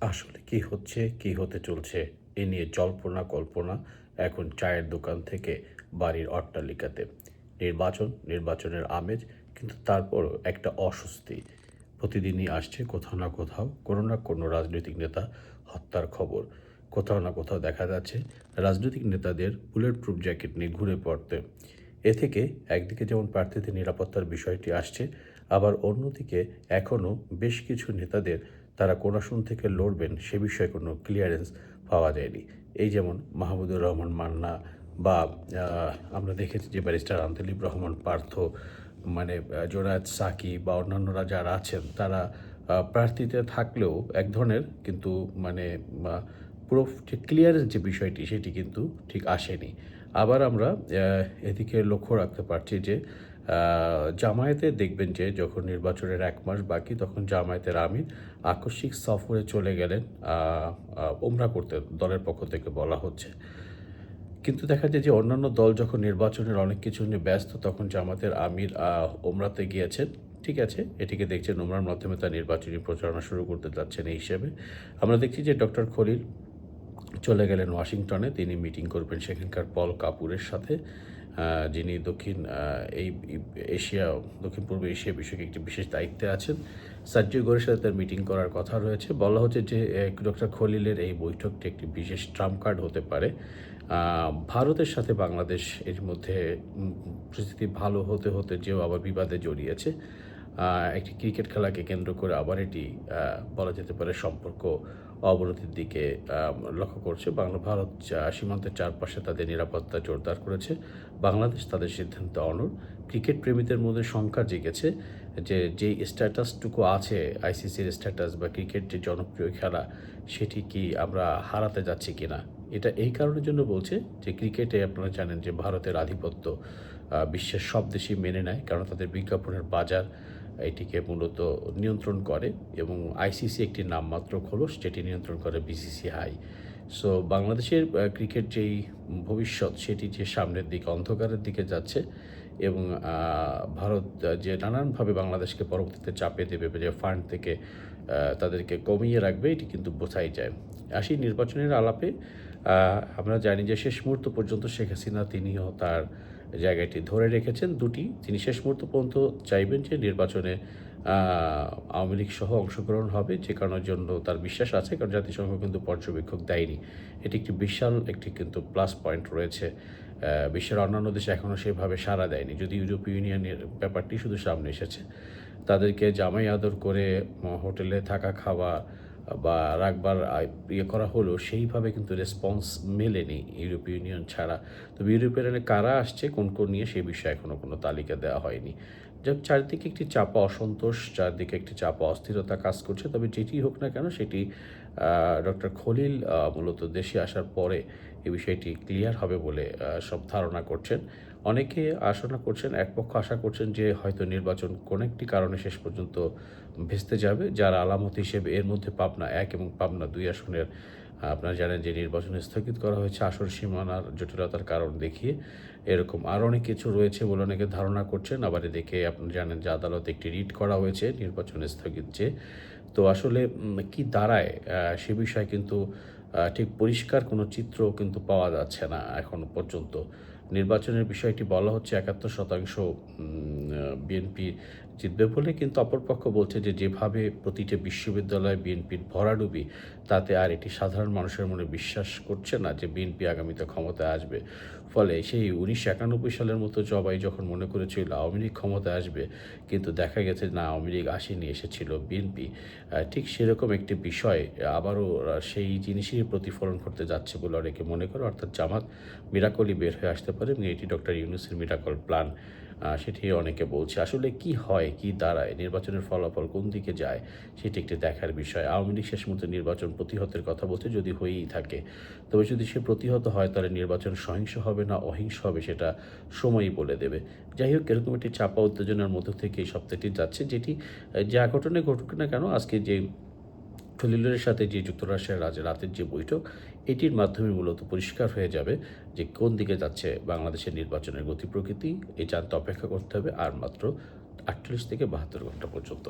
আসলে কি হচ্ছে, কি হতে চলছে এ নিয়ে জল্পনা কল্পনা এখন চায়ের দোকান থেকে বাড়ির অট্টালিকাতে। নির্বাচনের আমেজ, কিন্তু তারপরও একটা অস্বস্তি। প্রতিদিনই আসছে কোথাও না কোনো রাজনৈতিক নেতা হত্যার খবর। কোথাও না কোথাও দেখা যাচ্ছে রাজনৈতিক নেতাদের বুলেট প্রুফ জ্যাকেট নিয়ে ঘুরে পড়তে। এ থেকে একদিকে যেমন প্রার্থীদের নিরাপত্তার বিষয়টি আসছে, আবার অন্যদিকে এখনও বেশ কিছু নেতাদের তারা কোন আসন থেকে লড়বেন সে বিষয়ে কোনো ক্লিয়ারেন্স পাওয়া যায়নি। এই যেমন মাহমুদুর রহমান মান্না বা আমরা দেখেছি যে ব্যারিস্টার আন্তলিব রহমান পার্থ, মানে জোনায়েদ সাকি বা অন্যান্যরা যারা আছেন তারা প্রার্থীতে থাকলেও এক ধরনের কিন্তু মানে পুরো যে ক্লিয়ারেন্স যে বিষয়টি সেটি কিন্তু ঠিক আসেনি। আবার আমরা এদিকে লক্ষ্য রাখতে পারছি যে জামায়াতে দেখবেন যে যখন নির্বাচনের ১ মাস বাকি তখন জামায়াতের আমির আকস্মিক সফরে চলে গেলেন ওমরা করতে, দলের পক্ষ থেকে বলা হচ্ছে। কিন্তু দেখা যায় যে অন্যান্য দল যখন নির্বাচনের অনেক কিছু নিয়ে ব্যস্ত তখন জামাতের আমির ওমরাতে গিয়েছেন। ঠিক আছে, এটিকে দেখছেন ওমরার মাধ্যমে তার নির্বাচনী প্রচারণা শুরু করতে যাচ্ছেন এই হিসেবে। আমরা দেখছি যে ডক্টর খলিল চলে গেলেন ওয়াশিংটনে। তিনি মিটিং করবেন সেখানকার পল কাপুরের সাথে, যিনি দক্ষিণ পূর্ব এশিয়া বিষয়ক একটি বিশেষ দায়িত্বে আছেন। সার্জিও গোরের সাথে তার মিটিং করার কথা রয়েছে। বলা হচ্ছে যে ডক্টর খলিলের এই বৈঠকটি একটি বিশেষ ট্রাম্প কার্ড হতে পারে। ভারতের সাথে বাংলাদেশ এর মধ্যে পরিস্থিতি ভালো হতে যেও আবার বিবাদে জড়িয়েছে। একটি ক্রিকেট খেলাকে কেন্দ্র করে আবার এটি বলা যেতে পারে সম্পর্ক অবনতির দিকে লক্ষ্য করছে। ভারত সীমান্তের চারপাশে তাদের নিরাপত্তা জোরদার করেছে। বাংলাদেশ তাদের সিদ্ধান্তে অনড়। ক্রিকেট প্রেমীদের মধ্যে শঙ্কা জেগেছে যে যেই স্ট্যাটাসটুকু আছে আইসিসির স্ট্যাটাস বা ক্রিকেট যে জনপ্রিয় খেলা সেটি কি আমরা হারাতে যাচ্ছি কিনা। এটা এই কারণের জন্য বলছে যে ক্রিকেটে আপনারা জানেন যে ভারতের আধিপত্য বিশ্বের সব দেশই মেনে নেয়, কারণ তাদের বিজ্ঞাপনের বাজার এটিকে মূলত নিয়ন্ত্রণ করে এবং আইসিসি একটি নামমাত্র খোলস যেটি নিয়ন্ত্রণ করে বিসিসিআই। সো বাংলাদেশের ক্রিকেট যেই ভবিষ্যৎ সেটি যে সামনের দিকে অন্ধকারের দিকে যাচ্ছে এবং ভারত যে নানানভাবে বাংলাদেশকে পরবর্তীতে চাপে দেবে যে ফান্ড থেকে তাদেরকে কমিয়ে রাখবে এটি কিন্তু বোঝাই যায়। আসি নির্বাচনের আলাপে, আমরা জানি যে শেষ মুহূর্ত পর্যন্ত শেখ হাসিনা তিনিও তার জায়গাটি ধরে রেখেছেন দুটি। তিনি শেষ মুহূর্ত পর্যন্ত চাইবেন যে নির্বাচনে আওয়ামী লীগ সহ অংশগ্রহণ হবে, যে কারণের জন্য তার বিশ্বাস আছে, কারণ জাতিসংঘ কিন্তু পর্যবেক্ষক দেয়নি। এটি একটি বিশাল একটি কিন্তু প্লাস পয়েন্ট রয়েছে। বিশ্বের অন্যান্য দেশে এখনও সেভাবে সাড়া দেয়নি, যদি ইউরোপীয় ইউনিয়নের ব্যাপারটি শুধু সামনে এসেছে। তাদেরকে জামাই আদর করে হোটেলে থাকা খাওয়া বা রাখবার করা হলেও সেইভাবে কিন্তু রেসপন্স মেলেনি ইউরোপীয় ইউনিয়ন ছাড়া। তবে ইউরোপীয় ইউনিয়নে কারা আসছে কোন নিয়ে সে বিষয়ে এখনও কোনো তালিকা দেওয়া হয়নি। যাক, চারিদিকে একটি চাপা অসন্তোষ, চারদিকে একটি চাপা অস্থিরতা কাজ করছে। তবে যেটি হোক না কেন সেটি ডক্টর খলিল মূলত দেশে আসার পরে এই বিষয়টি ক্লিয়ার হবে বলে সব ধারণা করছেন। অনেকে আশঙ্কা করছেন, এক পক্ষ আশা করছেন যে হয়তো নির্বাচন কোনো একটি কারণে শেষ পর্যন্ত ভেস্তে যাবে, যার আলামত হিসেবে এর মধ্যে পাবনা ১ এবং পাবনা ২ আসনের আপনারা জানেন যে নির্বাচন স্থগিত করা হয়েছে আসন সীমানার জটিলতার কারণ দেখিয়ে। এরকম আরও অনেক কিছু রয়েছে বলে অনেকে ধারণা করছেন। আবার এদিকে আপনারা জানেন যে আদালতে একটি রিট করা হয়েছে নির্বাচন স্থগিত চেয়ে। তো আসলে কি দাঁড়ায় সে বিষয়ে কিন্তু ঠিক পরিষ্কার কোনো চিত্র কিন্তু পাওয়া যাচ্ছে না এখনো পর্যন্ত। নির্বাচনের বিষয়টি বলা হচ্ছে ৭১% বিএনপি জিতবে বলে, কিন্তু অপরপক্ষ বলছে যে যেভাবে প্রতিটি বিশ্ববিদ্যালয়ে বিএনপির ভরাডুবি, তাতে আর এটি সাধারণ মানুষের মনে বিশ্বাস করছে না যে বিএনপি আগামীতে ক্ষমতায় আসবে। ফলে সেই ১৯৯১ সালের মতো সবাই যখন মনে করেছিল আওয়ামী লীগ ক্ষমতায় আসবে, কিন্তু দেখা গেছে না, আওয়ামী লীগ আসেনি, এসেছিল বিএনপি। ঠিক সেরকম একটি বিষয় আবারও সেই জিনিসেরই প্রতিফলন ঘটতে যাচ্ছে বলে অনেকে মনে করে, অর্থাৎ জামাত মিরাকলই বের হয়ে আসতে পারে এবং এটি ডক্টর ইউনূসের মিরাকল প্ল্যান, সেটি অনেকে বলছে। আসলে কি হয়, কি দাঁড়ায়, নির্বাচনের ফলাফল কোন দিকে যায় সেটি একটি দেখার বিষয়। আওয়ামী লীগ শেষ মুহূর্তে নির্বাচন প্রতিহতের কথা বলছে, যদি হয়েই থাকে। তবে যদি সে প্রতিহত হয় তাহলে নির্বাচন সহিংস হবে না অহিংস হবে সেটা সময়ই বলে দেবে। যাই হোক, এরকম একটি চাপা উত্তেজনার মধ্য থেকে এই সপ্তাহটি যাচ্ছে, যেটি যা ঘটনা ঘটুক না কেন আজকে যে খলিলের সাথে যে যুক্তরাষ্ট্রের রাতের যে বৈঠক, এটির মাধ্যমে মূলত পরিষ্কার হয়ে যাবে যে কোন দিকে যাচ্ছে বাংলাদেশের নির্বাচনের গতি প্রকৃতি। এই জানতে অপেক্ষা করতে হবে আর মাত্র ৪৮ থেকে ৭২ ঘন্টা পর্যন্ত।